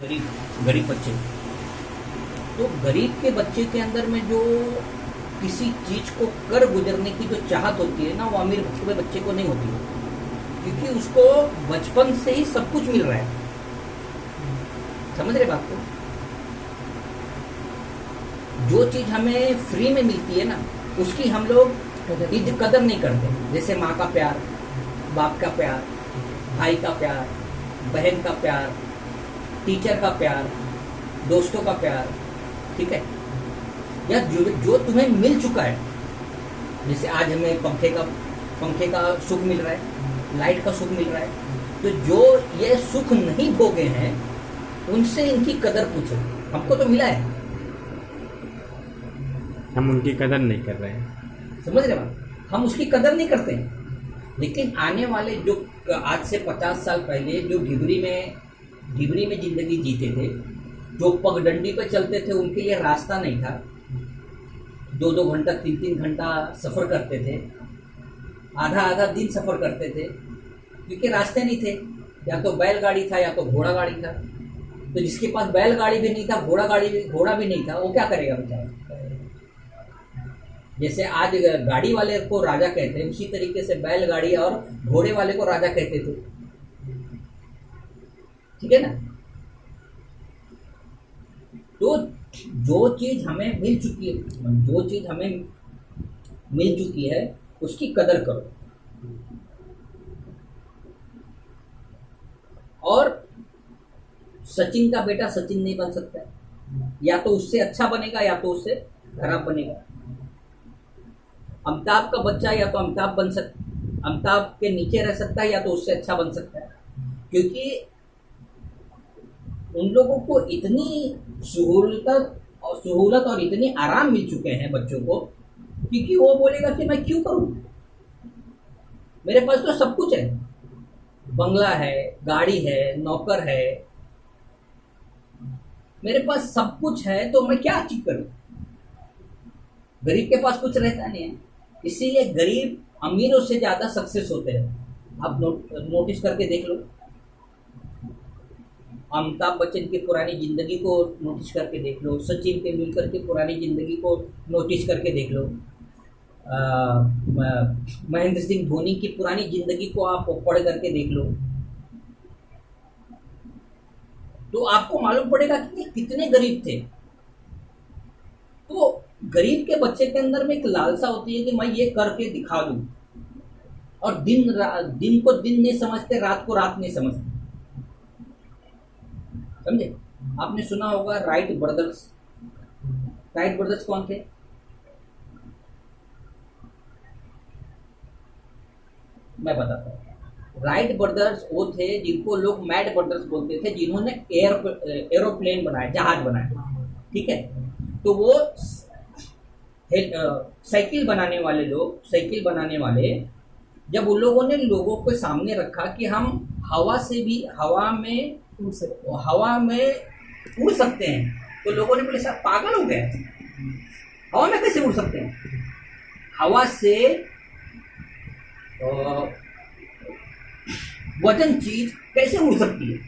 गरीब गरीब बच्चे। तो गरीब के बच्चे के अंदर में जो किसी चीज को कर गुजरने की जो चाहत होती है ना, वो अमीर के बच्चे को नहीं होती है, क्योंकि उसको बचपन से ही सब कुछ मिल रहा है। समझ रहे बात को? जो चीज हमें फ्री में मिलती है ना, उसकी हम लोग कदर नहीं करते। जैसे माँ का प्यार, बाप का प्यार, भाई का प्यार, बहन का प्यार, टीचर का प्यार, दोस्तों का प्यार, ठीक है? या जो तुम्हें मिल चुका है, जैसे आज हमें पंखे का सुख मिल रहा है, लाइट का सुख मिल रहा है, तो जो ये सुख नहीं भोगे हैं उनसे इनकी कदर पूछो। हमको तो मिला है, हम उनकी कदर नहीं कर रहे हैं। समझ रहे बात? हम उसकी कदर नहीं करते हैं। लेकिन आने वाले जो आज से 50 साल पहले जो ढिबरी में जिंदगी जीते थे, जो पगडंडी पे चलते थे, उनके लिए रास्ता नहीं था। 2-2 घंटा 3-3 घंटा सफ़र करते थे, आधा दिन सफ़र करते थे, क्योंकि रास्ते नहीं थे। या तो बैलगाड़ी था या तो घोड़ा गाड़ी था। तो जिसके पास बैलगाड़ी भी नहीं था, घोड़ा भी नहीं था, वो क्या करेगा बेचारा? जैसे आज गाड़ी वाले को राजा कहते हैं, उसी तरीके से बैलगाड़ी और घोड़े वाले को राजा कहते थे। ठीक है ना? तो जो चीज हमें मिल चुकी है उसकी कदर करो। और सचिन का बेटा सचिन नहीं बन सकता है, या तो उससे अच्छा बनेगा या तो उससे खराब बनेगा। अमिताभ का बच्चा या तो अमिताभ के नीचे रह सकता है या तो उससे अच्छा बन सकता है, क्योंकि उन लोगों को इतनी सहूलत और इतनी आराम मिल चुके हैं बच्चों को, क्योंकि वो बोलेगा कि मैं क्यों करूं, मेरे पास तो सब कुछ है, बंगला है, गाड़ी है, नौकर है, मेरे पास सब कुछ है, तो मैं क्या अचीव करूं? गरीब के पास कुछ रहता नहीं है, इसीलिए गरीब अमीरों से ज्यादा सक्सेस होते हैं। आप नोटिस करके देख लो, अमिताभ बच्चन की पुरानी जिंदगी को नोटिस करके देख लो, सचिन तेंदुलकर की पुरानी जिंदगी को नोटिस करके देख लो, महेंद्र सिंह धोनी की पुरानी जिंदगी को आप पढ़ करके देख लो, तो आपको मालूम पड़ेगा कि कितने गरीब थे। तो गरीब के बच्चे के अंदर में एक लालसा होती है कि मैं ये करके दिखा दूं, और दिन को दिन नहीं समझते, रात को रात नहीं समझते। समझे? आपने सुना होगा राइट ब्रदर्स कौन थे? मैं बताता हूँ। राइट ब्रदर्स वो थे जिनको लोग मैड ब्रदर्स बोलते थे, जिन्होंने एरोप्लेन बनाया, जहाज बनाया। ठीक है? तो वो साइकिल बनाने वाले जब उन लोगों ने लोगों को सामने रखा कि हम हवा में उड़ सकते हैं, तो लोगों ने बोले सर पागल हो गए, हवा में कैसे उड़ सकते हैं? हवा से वजन चीज कैसे उड़ सकती है?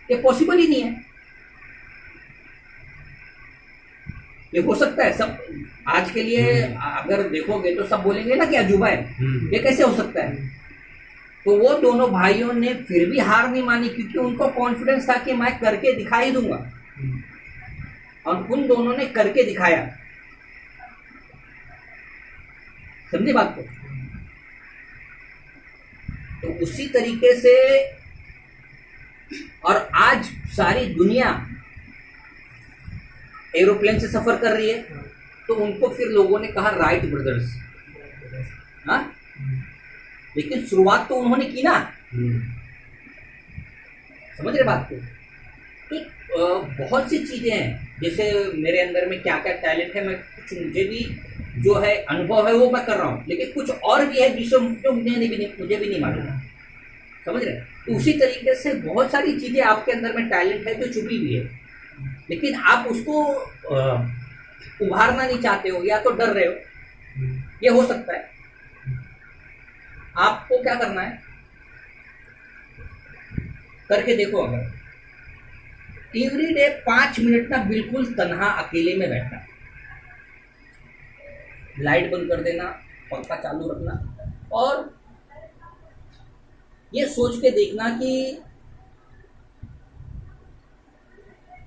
ये पॉसिबल ही नहीं है। ये हो सकता है सब आज के लिए अगर देखोगे तो सब बोलेंगे ना कि अजूबा है, ये कैसे हो सकता है? तो वो दोनों भाइयों ने फिर भी हार नहीं मानी, क्योंकि उनको कॉन्फिडेंस था कि मैं करके दिखा ही दूंगा, और उन दोनों ने करके दिखाया। समझे बात को? तो उसी तरीके से, और आज सारी दुनिया एरोप्लेन से सफर कर रही है, तो उनको फिर लोगों ने कहा राइट ब्रदर्स। हाँ, लेकिन शुरुआत तो उन्होंने की ना। समझ रहे बात को? तो बहुत सी चीजें हैं, जैसे मेरे अंदर में क्या क्या टैलेंट है, मैं कुछ मुझे भी जो है अनुभव है वो मैं कर रहा हूँ, लेकिन कुछ और भी है जो मुझे भी नहीं मालूम। समझ रहे? तो उसी तरीके से बहुत सारी चीजें आपके अंदर में टैलेंट है जो छुपी हुई है, लेकिन आप उसको उभारना नहीं चाहते हो, या तो डर रहे हो। ये हो सकता है। आपको क्या करना है, करके देखो। अगर एवरी डे 5 मिनट ना बिल्कुल तन्हा अकेले में बैठना, लाइट बंद कर देना, पंखा चालू रखना और ये सोच के देखना कि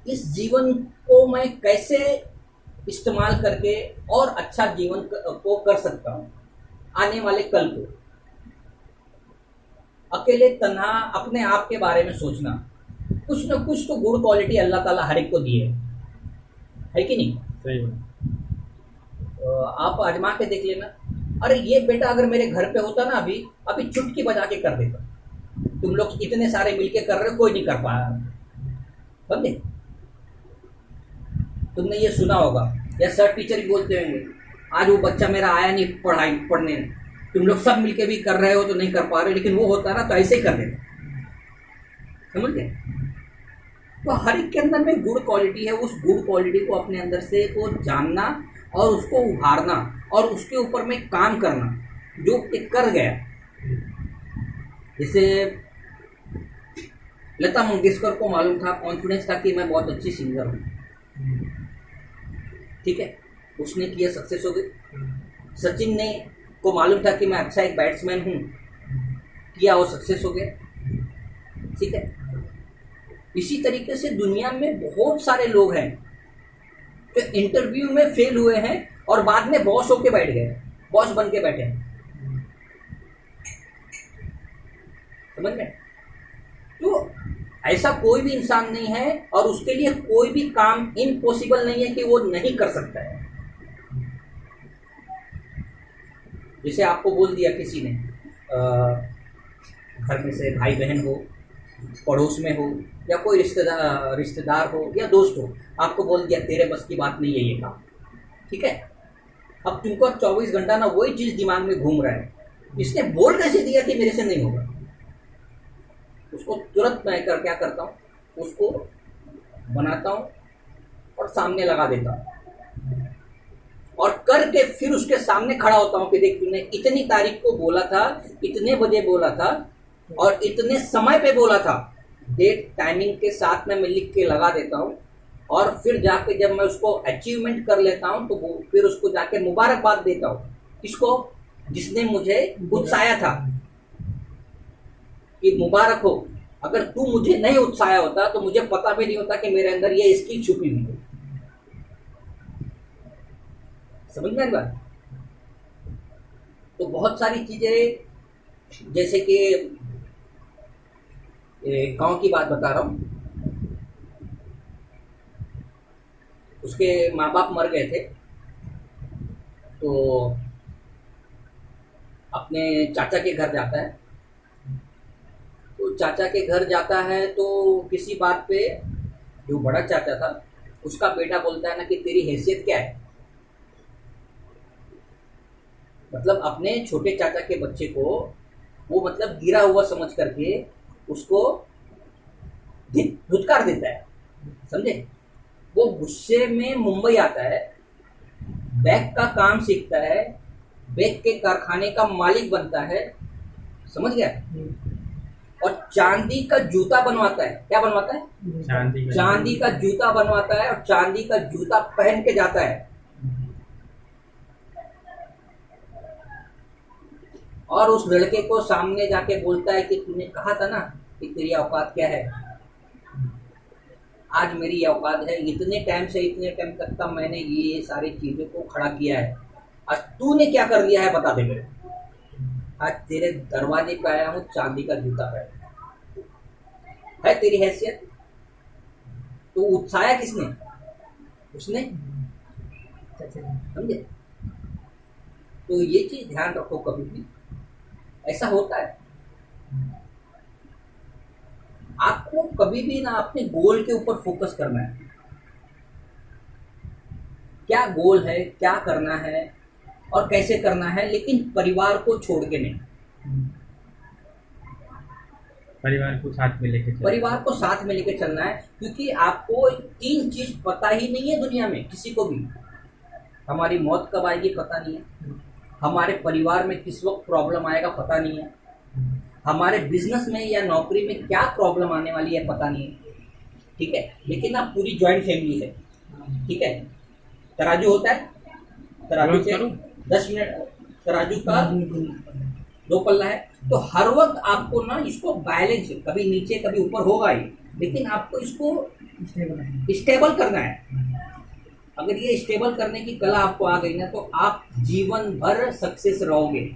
इस जीवन को मैं कैसे इस्तेमाल करके और अच्छा जीवन को कर सकता हूँ आने वाले कल को। अकेले तन्हा अपने आप के बारे में सोचना, कुछ न कुछ तो गुड क्वालिटी अल्लाह ताला हर एक को दी है कि नहीं? सही बात। आप आजमा के देख लेना। अरे ये बेटा अगर मेरे घर पे होता ना अभी चुटकी बजा के कर देता। तुम लोग इतने सारे मिलके कर रहे हो, कोई नहीं कर पाया, समझे? तुमने ये सुना होगा या सर टीचर भी बोलते होंगे, आज वो बच्चा मेरा आया नहीं पढ़ने, तुम लोग सब मिलके भी कर रहे हो तो नहीं कर पा रहे, लेकिन वो होता ना तो ऐसे ही कर देता, समझ गए? तो हर एक के अंदर में गुड क्वालिटी है, उस गुड क्वालिटी को अपने अंदर से को जानना और उसको उभारना और उसके ऊपर में काम करना, जो कर गया। जैसे लता मंगेशकर को मालूम था, कॉन्फिडेंस था कि मैं बहुत अच्छी सिंगर हूँ, ठीक है, उसने किया, सक्सेस हो गई। सचिन ने को मालूम था कि मैं अच्छा एक बैट्समैन हूँ, किया, वो सक्सेस हो गया, ठीक है। इसी तरीके से दुनिया में बहुत सारे लोग हैं जो इंटरव्यू में फेल हुए हैं और बाद में बॉस होके बैठ गए, बॉस बन के बैठे हैं, समझ में? तो ऐसा कोई भी इंसान नहीं है और उसके लिए कोई भी काम इम्पॉसिबल नहीं है कि वो नहीं कर सकता है। जैसे आपको बोल दिया किसी ने, घर में से भाई बहन हो, पड़ोस में हो या कोई रिश्तेदार हो या दोस्त हो, आपको बोल दिया तेरे बस की बात नहीं है ये काम, ठीक है। अब तुमको 24 घंटा ना वही चीज़ दिमाग में घूम रहा है, इसने बोल कैसे दिया कि मेरे से नहीं होगा, उसको तुरंत मैं क्या करता हूँ, उसको बनाता हूँ और सामने लगा देता हूँ और करके फिर उसके सामने खड़ा होता हूँ कि देख तूने इतनी तारीख को बोला था, इतने बजे बोला था और इतने समय पे बोला था, डेट टाइमिंग के साथ में मैं लिख के लगा देता हूँ और फिर जाके जब मैं उसको अचीवमेंट कर लेता हूँ तो फिर उसको जाके मुबारकबाद देता हूँ, इसको जिसने मुझे उत्साया था कि मुबारक हो, अगर तू मुझे नहीं उत्साया होता तो मुझे पता भी नहीं होता कि मेरे अंदर ये स्किल छुपी हुई है, समझ में बात? तो बहुत सारी चीजें, जैसे कि गांव की बात बता रहा हूँ, उसके माँ बाप मर गए थे तो अपने चाचा के घर जाता है, तो चाचा के घर जाता है तो किसी बात पे जो बड़ा चाचा था उसका बेटा बोलता है ना कि तेरी हैसियत क्या है, मतलब अपने छोटे चाचा के बच्चे को वो मतलब गिरा हुआ समझ करके उसको धुतकार देता है, समझे? वो गुस्से में मुंबई आता है, बैग का काम सीखता है, बैग के कारखाने का मालिक बनता है, समझ गया? और चांदी का जूता बनवाता है। क्या बनवाता है? चांदी का जूता बनवाता है और चांदी का जूता पहन के जाता है और उस लड़के को सामने जाके बोलता है कि तूने कहा था ना कि तेरी औकात क्या है, आज मेरी औकात है, इतने टाइम से इतने टाइम तक का मैंने ये सारी चीज़ों को खड़ा किया है, आज तूने क्या कर दिया है बता दे मेरे, आज तेरे दरवाजे पे आया हूँ चांदी का जूता पहन, है तेरी हैसियत? तो उत्साह किसने? उसने, समझे? तो ये चीज ध्यान रखो, कभी भी ऐसा होता है, आपको कभी भी ना अपने गोल के ऊपर फोकस करना है, क्या गोल है, क्या करना है और कैसे करना है, लेकिन परिवार को छोड़ के नहीं, परिवार को साथ में लेके चलना है, क्योंकि आपको 3 चीज पता ही नहीं है दुनिया में किसी को भी, हमारी मौत कब आएगी पता नहीं है, हमारे परिवार में किस वक्त प्रॉब्लम आएगा पता नहीं है, हमारे बिजनेस में या नौकरी में क्या प्रॉब्लम आने वाली है पता नहीं है, ठीक है, लेकिन ना पूरी ज्वाइंट फैमिली है, ठीक है। तराजू होता है, तराजू रोज से करूं? 10 मिनट, तराजू का 2 पल्ला है, तो हर वक्त आपको ना इसको बैलेंस, कभी नीचे कभी ऊपर होगा ही, लेकिन आपको इसको स्टेबल करना है। अगर ये स्टेबल करने की कला आपको आ गई ना, तो आप जीवन भर सक्सेस रहोगे।